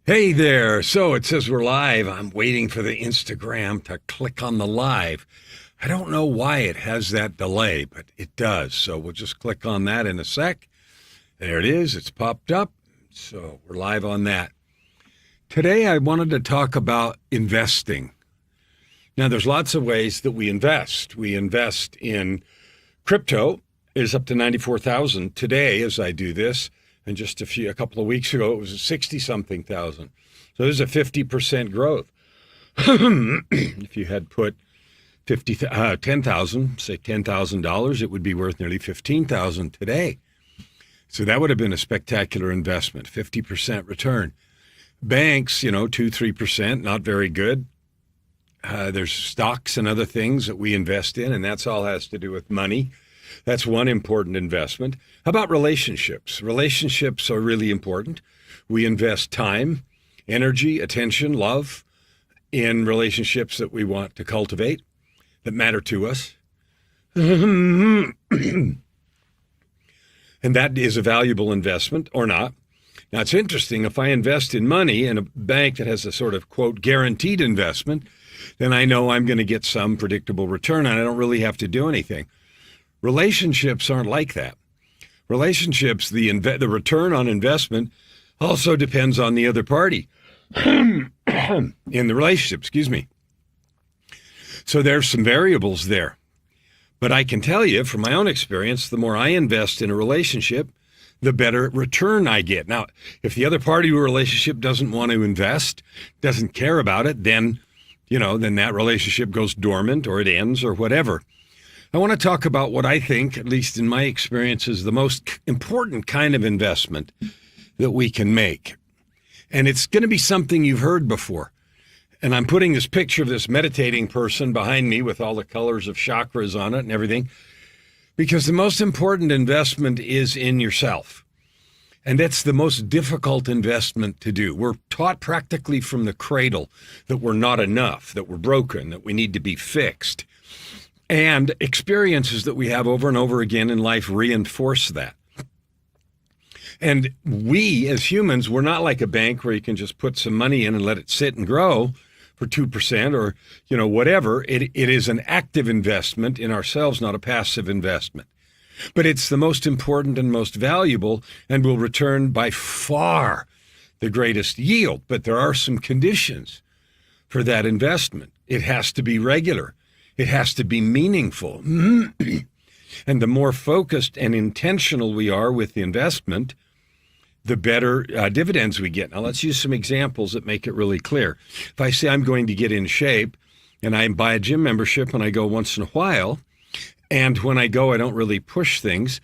Hey there. So it says we're live. I'm waiting for the Instagram to click on the live. I don't know why it has that delay, but it does. So we'll just click on that in a sec. There it is. It's popped up. So we're live on that. Today I wanted to talk about investing. Now there's lots of ways that we invest. We invest in crypto. It's up to 94,000 today as I do this. And just a couple of weeks ago, it was 60-something thousand. So there's a 50% growth. If you had put 10,000, say $10,000, it would be worth nearly 15,000 today. So that would have been a spectacular investment, 50% return. Banks, 2-3%, not very good. There's stocks and other things that we invest in, and that's all has to do with money. That's one important investment. How about relationships? Relationships are really important. We invest time, energy, attention, love in relationships that we want to cultivate, that matter to us. And that is a valuable investment or not. Now, it's interesting. If I invest in money in a bank that has a sort of, quote, guaranteed investment, then I know I'm going to get some predictable return, and I don't really have to do anything. Relationships aren't like that. Relationships, the return on investment also depends on the other party in the relationship, So there's some variables there. But I can tell you from my own experience, the more I invest in a relationship, the better return I get. Now, if the other party to a relationship doesn't want to invest, doesn't care about it, then that relationship goes dormant or it ends or whatever. I want to talk about what I think, at least in my experience, is the most important kind of investment that we can make. And it's going to be something you've heard before. And I'm putting this picture of this meditating person behind me with all the colors of chakras on it and everything, because the most important investment is in yourself. And that's the most difficult investment to do. We're taught practically from the cradle that we're not enough, that we're broken, that we need to be fixed. And experiences that we have over and over again in life reinforce that. And we, as humans, we're not like a bank where you can just put some money in and let it sit and grow for 2% or, whatever. It is an active investment in ourselves, not a passive investment. But it's the most important and most valuable and will return by far the greatest yield. But there are some conditions for that investment. It has to be regular. It has to be meaningful. And the more focused and intentional we are with the investment, the better dividends we get. Now, let's use some examples that make it really clear. If I say I'm going to get in shape and I buy a gym membership and I go once in a while, and when I go, I don't really push things.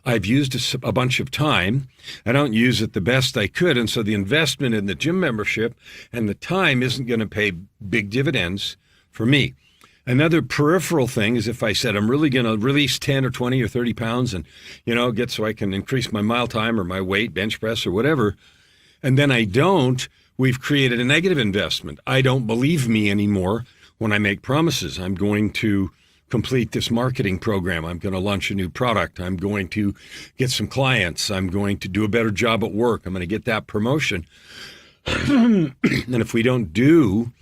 I've used a bunch of time. I don't use it the best I could. And so the investment in the gym membership and the time isn't going to pay big dividends for me. Another peripheral thing is if I said I'm really going to release 10 or 20 or 30 pounds and, get so I can increase my mile time or my weight, bench press or whatever, and then I don't, we've created a negative investment. I don't believe me anymore when I make promises. I'm going to complete this marketing program. I'm going to launch a new product. I'm going to get some clients. I'm going to do a better job at work. I'm going to get that promotion. And if we don't do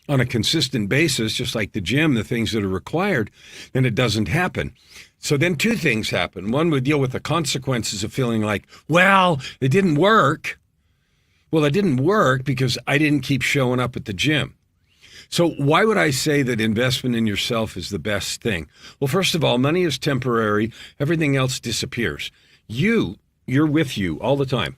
on a consistent basis, just like the gym, the things that are required, then it doesn't happen. So then two things happen. One, we deal with the consequences of feeling like, well, it didn't work. Well, it didn't work because I didn't keep showing up at the gym. So why would I say that investment in yourself is the best thing? Well, first of all, money is temporary. Everything else disappears. You're with you all the time.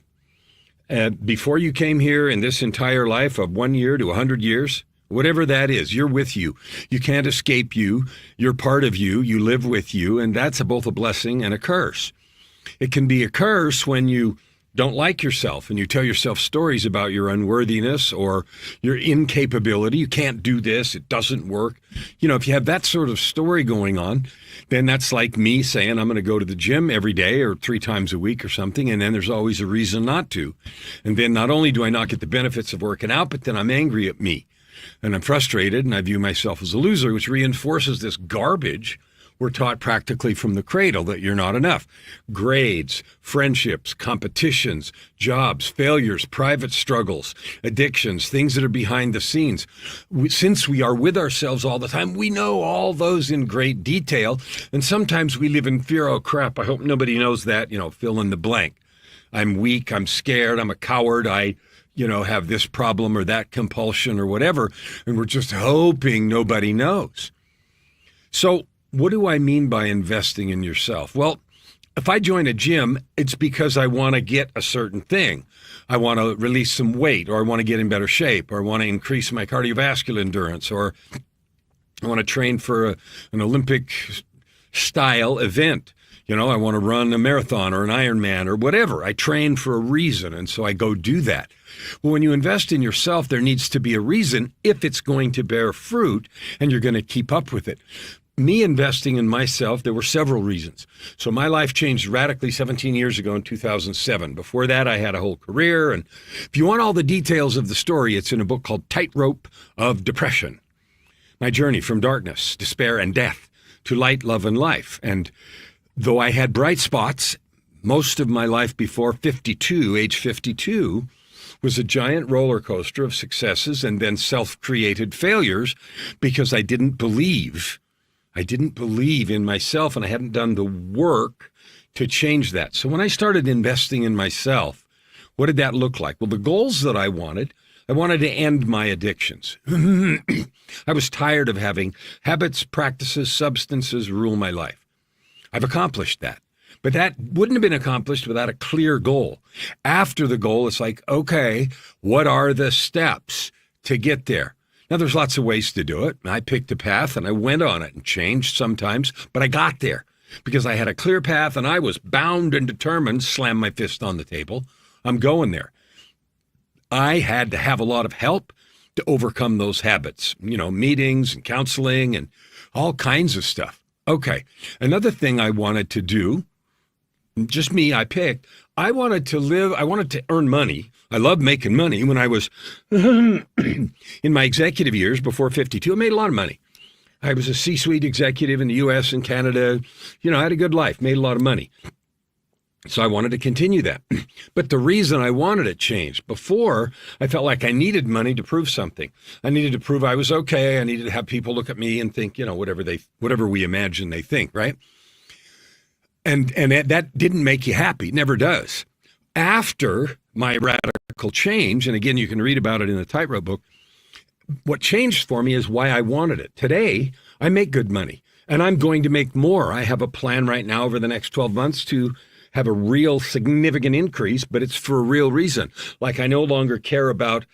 Before you came here in this entire life of 1 year to 100 years, whatever that is, you're with you. You can't escape you. You're part of you. You live with you. And that's both a blessing and a curse. It can be a curse when you don't like yourself and you tell yourself stories about your unworthiness or your incapability. You can't do this. It doesn't work. If you have that sort of story going on, then that's like me saying I'm going to go to the gym every day or 3 times a week or something. And then there's always a reason not to. And then not only do I not get the benefits of working out, but then I'm angry at me. And I'm frustrated and I view myself as a loser, which reinforces this garbage we're taught practically from the cradle that you're not enough. Grades, friendships, competitions, jobs, failures, private struggles, addictions, things that are behind the scenes. Since we are with ourselves all the time, we know all those in great detail. And sometimes we live in fear. Oh, crap, I hope nobody knows that, fill in the blank. I'm weak, I'm scared, I'm a coward, I have this problem or that compulsion or whatever. And we're just hoping nobody knows. So what do I mean by investing in yourself? Well, if I join a gym, it's because I want to get a certain thing. I want to release some weight, or I want to get in better shape, or I want to increase my cardiovascular endurance, or I want to train for an Olympic style event. I want to run a marathon or an Ironman or whatever. I train for a reason, and so I go do that. Well, when you invest in yourself, there needs to be a reason if it's going to bear fruit and you're going to keep up with it. Me investing in myself, there were several reasons. So my life changed radically 17 years ago in 2007. Before that, I had a whole career. And if you want all the details of the story, it's in a book called Tightrope of Depression. My journey from darkness, despair, and death to light, love, and life. And though I had bright spots, most of my life before age 52, was a giant roller coaster of successes and then self-created failures because I didn't believe in myself, and I hadn't done the work to change that. So when I started investing in myself, what did that look like? Well, the goals that I wanted to end my addictions. I was tired of having habits, practices, substances rule my life. I've accomplished that. But that wouldn't have been accomplished without a clear goal. After the goal, it's like, okay, what are the steps to get there? Now, there's lots of ways to do it. I picked a path and I went on it and changed sometimes, but I got there because I had a clear path and I was bound and determined, slam my fist on the table, I'm going there. I had to have a lot of help to overcome those habits, meetings and counseling and all kinds of stuff. Okay, another thing I wanted to do, just me, I wanted to earn money. I loved making money when I was in my executive years before 52. I made a lot of money. I was a C-suite executive in the U.S. and Canada. I had a good life, made a lot of money. So I wanted to continue that. But the reason I wanted it changed. Before, I felt like I needed money to prove something. I needed to prove I was okay. I needed to have people look at me and think, whatever we imagine they think, right? And that didn't make you happy. It never does. After my radical change, and again, you can read about it in the Tightrope book, what changed for me is why I wanted it. Today, I make good money, and I'm going to make more. I have a plan right now over the next 12 months to have a real significant increase, but it's for a real reason. Like I no longer care about,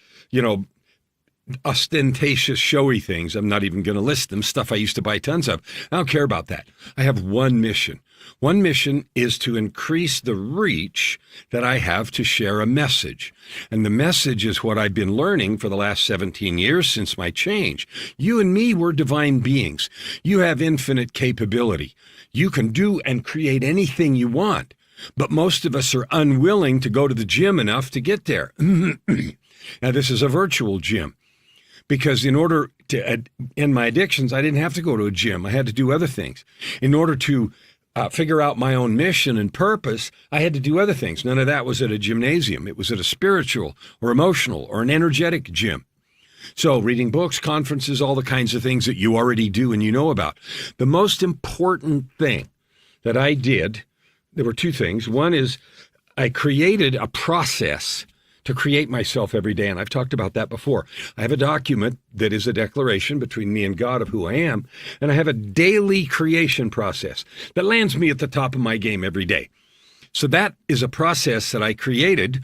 ostentatious, showy things. I'm not even going to list them, stuff I used to buy tons of. I don't care about that. I have one mission. One mission is to increase the reach that I have to share a message. And the message is what I've been learning for the last 17 years since my change. You and me, we're divine beings. You have infinite capability. You can do and create anything you want. But most of us are unwilling to go to the gym enough to get there. Now, this is a virtual gym because in order to end my addictions, I didn't have to go to a gym. I had to do other things. In order to figure out my own mission and purpose, I had to do other things. None of that was at a gymnasium. It was at a spiritual or emotional or an energetic gym. So reading books, conferences, all the kinds of things that you already do and you know about. The most important thing that I did, there were two things. One is I created a process to create myself every day. And I've talked about that before. I have a document that is a declaration between me and God of who I am. And I have a daily creation process that lands me at the top of my game every day. So that is a process that I created,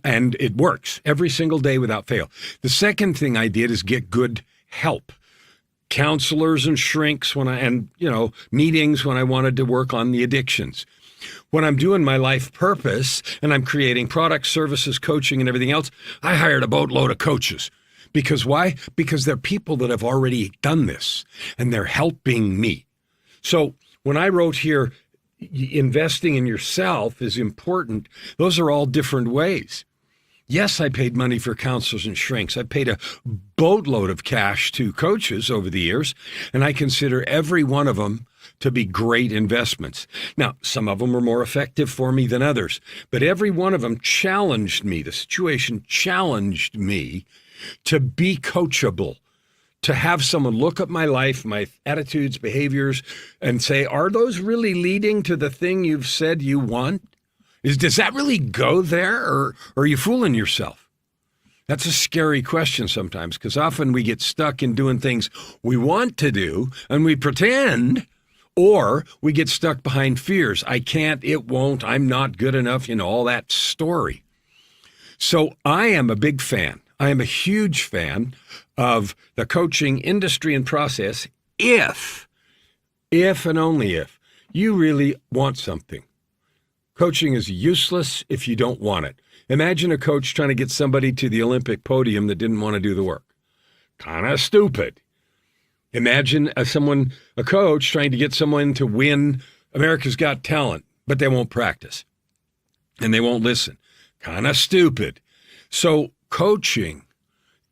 and it works every single day without fail. The second thing I did is get good help. Counselors and shrinks meetings when I wanted to work on the addictions. When I'm doing my life purpose and I'm creating products, services, coaching, and everything else, I hired a boatload of coaches. Because why? Because they're people that have already done this and they're helping me. So when I wrote here, investing in yourself is important, those are all different ways. Yes, I paid money for counselors and shrinks. I paid a boatload of cash to coaches over the years, and I consider every one of them to be great investments. Now, some of them were more effective for me than others, but every one of them challenged me. The situation challenged me to be coachable, to have someone look at my life, my attitudes, behaviors, and say, are those really leading to the thing you've said you want? Does that really go there, or are you fooling yourself? That's a scary question sometimes, because often we get stuck in doing things we want to do and we pretend, or we get stuck behind fears. I can't, it won't, I'm not good enough, all that story. So I am a big fan. I am a huge fan of the coaching industry and process if and only if you really want something. Coaching is useless if you don't want it. Imagine a coach trying to get somebody to the Olympic podium that didn't want to do the work. Kind of stupid. Imagine a coach trying to get someone to win America's Got Talent, but they won't practice and they won't listen. Kind of stupid. So coaching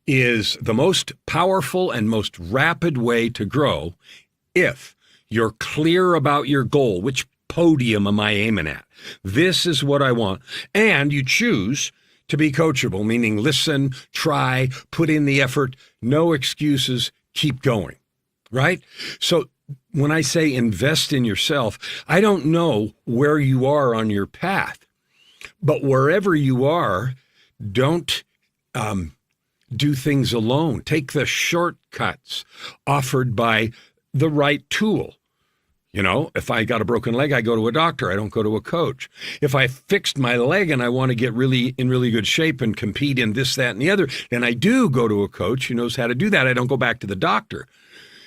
is the most powerful and most rapid way to grow if you're clear about your goal. Which podium am I aiming at? This is what I want. And you choose to be coachable, meaning listen, try, put in the effort, no excuses, keep going, right? So when I say invest in yourself, I don't know where you are on your path, but wherever you are, don't do things alone. Take the shortcuts offered by the right tool. If I got a broken leg, I go to a doctor. I don't go to a coach. If I fixed my leg and I want to get in really good shape and compete in this, that, and the other, then I do go to a coach who knows how to do that. I don't go back to the doctor.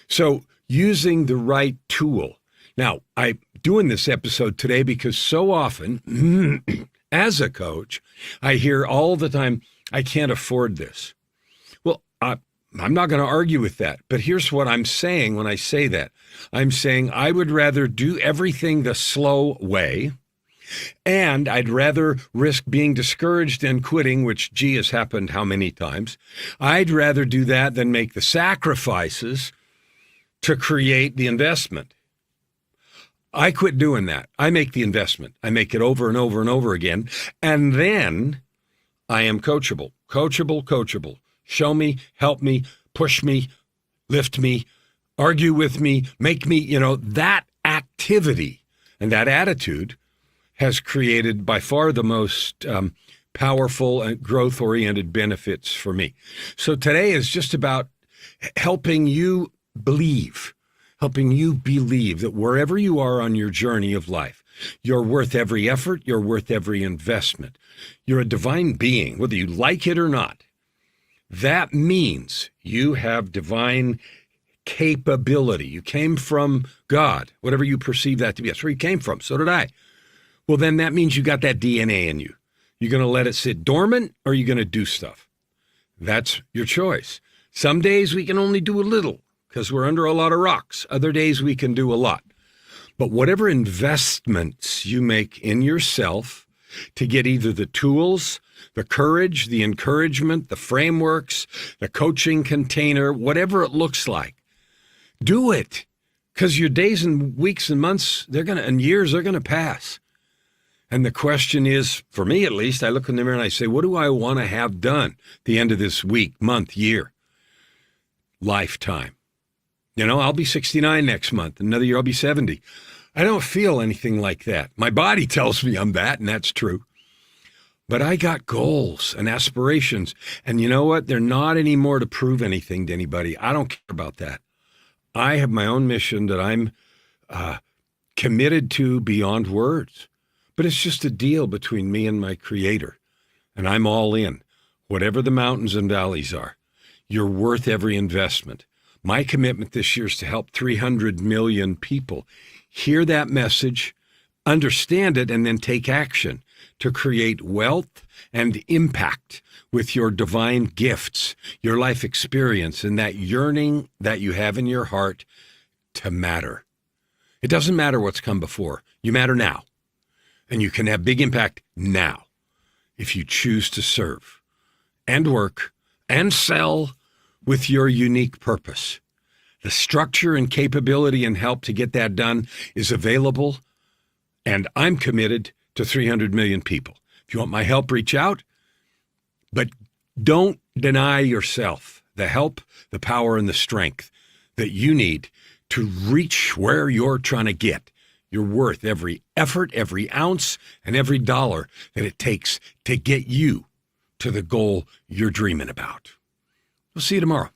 So using the right tool. Now, I'm doing this episode today because so often as a coach, I hear all the time, I can't afford this. Well, I'm not going to argue with that, but here's what I'm saying when I say that. I'm saying I would rather do everything the slow way, and I'd rather risk being discouraged and quitting, which, has happened how many times? I'd rather do that than make the sacrifices to create the investment. I quit doing that. I make the investment. I make it over and over and over again, and then I am coachable. Coachable. Show me, help me, push me, lift me, argue with me, make me, that activity and that attitude has created by far the most powerful and growth-oriented benefits for me. So today is just about helping you believe that wherever you are on your journey of life, you're worth every effort, you're worth every investment. You're a divine being, whether you like it or not. That means you have divine capability. You came from God, whatever you perceive that to be. That's where you came from. So did I. Well, then that means you got that DNA in you. You're going to let it sit dormant, or you're going to do stuff. That's your choice. Some days we can only do a little because we're under a lot of rocks. Other days we can do a lot. But whatever investments you make in yourself to get either the tools, the courage, the encouragement, the frameworks, the coaching container, whatever it looks like, do it. Because your days and weeks and months, and years, they're going to pass. And the question is, for me at least, I look in the mirror and I say, what do I want to have done at the end of this week, month, year, lifetime? I'll be 69 next month. Another year I'll be 70. I don't feel anything like that. My body tells me I'm that, and that's true. But I got goals and aspirations. And you know what? They're not anymore to prove anything to anybody. I don't care about that. I have my own mission that I'm committed to beyond words. But it's just a deal between me and my Creator. And I'm all in. Whatever the mountains and valleys are, you're worth every investment. My commitment this year is to help 300 million people hear that message, understand it, and then take action to create wealth and impact with your divine gifts, your life experience, and that yearning that you have in your heart to matter. It doesn't matter what's come before. You matter now. And you can have big impact now if you choose to serve and work and sell with your unique purpose. The structure and capability and help to get that done is available, and I'm committed to 300 million people. If you want my help, reach out, but don't deny yourself the help, the power, and the strength that you need to reach where you're trying to get. You're worth every effort, every ounce, and every dollar that it takes to get you to the goal you're dreaming about. We'll see you tomorrow.